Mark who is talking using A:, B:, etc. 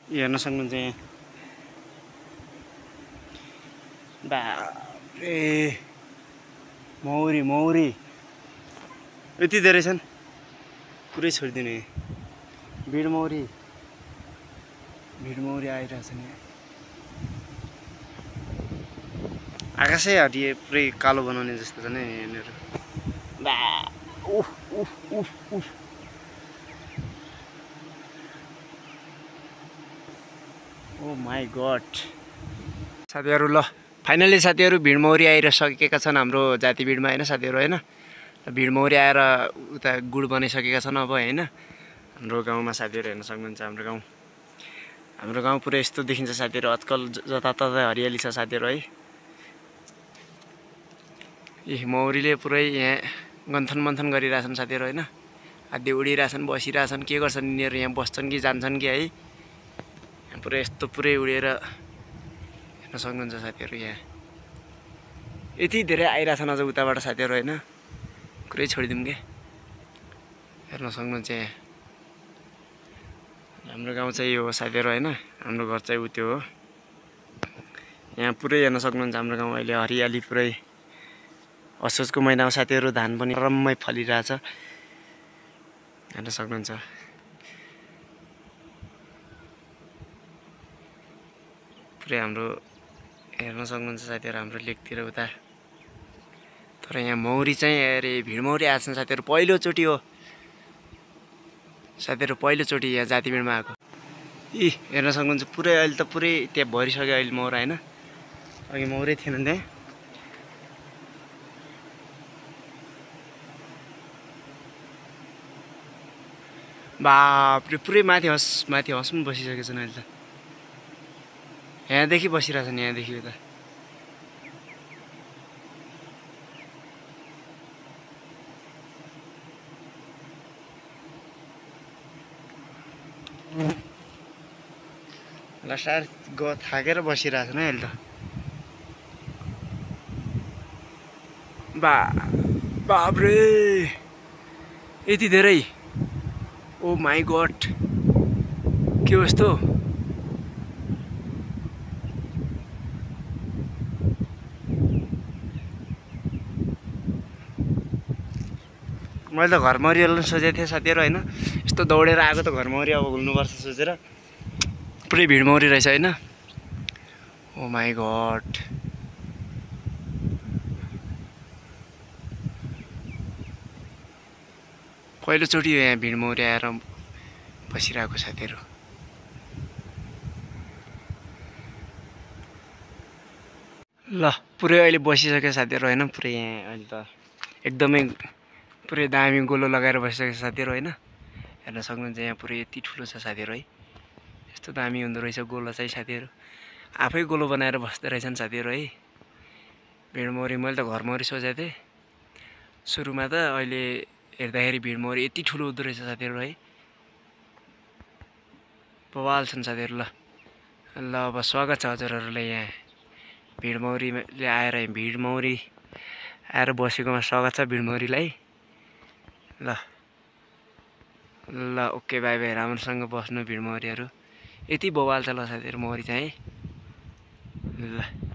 A: हेर्न सक्नुहुन्छ यहाँ बाप्रे मौरी मौरी यति धेरै छन् पुरै छोडिदिने भिडमौरी आइरहेछन् यहाँ आकाशै हरिए पुरै कालो बनाउने जस्तो छ नि यिनीहरू बा उफ उफ उफ उफ ओ माई गड साथीहरू ल फाइनली साथीहरू भिडमौरी आइसकेका छन् हाम्रो जाति भिडमा होइन साथीहरू होइन भिडमौरी आएर उता गुड बनाइसकेका छन् अब होइन हाम्रो गाउँमा साथीहरू हेर्न सक्नुहुन्छ हाम्रो गाउँ पुरै यस्तो देखिन्छ साथीहरू आजकल जताततै हरियाली छ साथीहरू है मौरीले पुरै यहाँ गन्थन मन्थन गरिरहेछन् साथीहरू होइन आधी उडिरहेछन् बसिरहेछन् के गर्छन् यिनीहरू यहाँ बस्छन् कि जान्छन् कि है यहाँ पुरै यस्तो पुरै उडेर हेर्न सक्नुहुन्छ साथीहरू यहाँ यति धेरै आइरहेछन् अझ उताबाट साथीहरू होइन पुरै छोडिदिउँ के हेर्न सक्नुहुन्छ यहाँ हाम्रो गाउँ चाहिँ यो हो साथीहरू होइन हाम्रो घर चाहिँ उत्यो हो यहाँ पुरै हेर्न सक्नुहुन्छ हाम्रो गाउँ अहिले हरियाली पुरै असोजको महिनामा साथीहरू धान पनि रम्मै फलिरहेछ हेर्न सक्नुहुन्छ पुरै हाम्रो हेर्न सक्नुहुन्छ साथीहरू हाम्रो लेकतिर उता तर यहाँ मौरी चाहिँ अरे भिडमौरी आएछन् साथीहरू पहिलोचोटि हो साथीहरू पहिलोचोटि यहाँ जातिभिडमा आएको हेर्न सक्नुहुन्छ पुरै अहिले त पुरै त्यहाँ भरिसक्यो अहिले मौरा होइन अघि मौरै थिएन त्यहाँ बाप्रे पुरै माथि हस पनि बसिसकेको छन् अहिले त यहाँदेखि बसिरहेछन् यहाँदेखि उता ल सार थाकेर बसिरहेछन् है अहिले त बाप्रे यति धेरै ओ माई गड के हो यस्तो मैले त घरमौरी सोचेको थिएँ साथीहरू होइन यस्तो दौडेर आएको त घरमौरी अब हुनुपर्छ सोचेर पुरै भिडमौरी रहेछ होइन ओ माई गड पहिलोचोटि हो यहाँ भिडमौरी आएर बसिरहेको साथीहरू ल पुरै अहिले बसिसक्यो साथीहरू होइन पुरै यहाँ अहिले त एकदमै पुरै दामी गोलो लगाएर बसिसकेको साथीहरू होइन हेर्न सक्नुहुन्छ यहाँ पुरै यति ठुलो छ साथीहरू है यस्तो दामी हुँदो रहेछ गोलो चाहिँ साथीहरू आफै गोलो बनाएर बस्दो रहेछन् साथीहरू है भिडमौरी मैले त घरमौरी सोचेको थिएँ सुरुमा त अहिले हेर्दाखेरि भिडमौरी यति ठुलो हुँदो रहेछ साथीहरू है बवाल छन् साथीहरू ल अब स्वागत छ हजुरहरूलाई यहाँ भिडमौरीले आएर भिडमौरी आएर बसेकोमा स्वागत छ भिडमौरीलाई ल ओके बाई बाई राम्रोसँग बस्नु भिडमौरीहरू यति बवाल छ ल साथीहरू मौरी चाहिँ है ल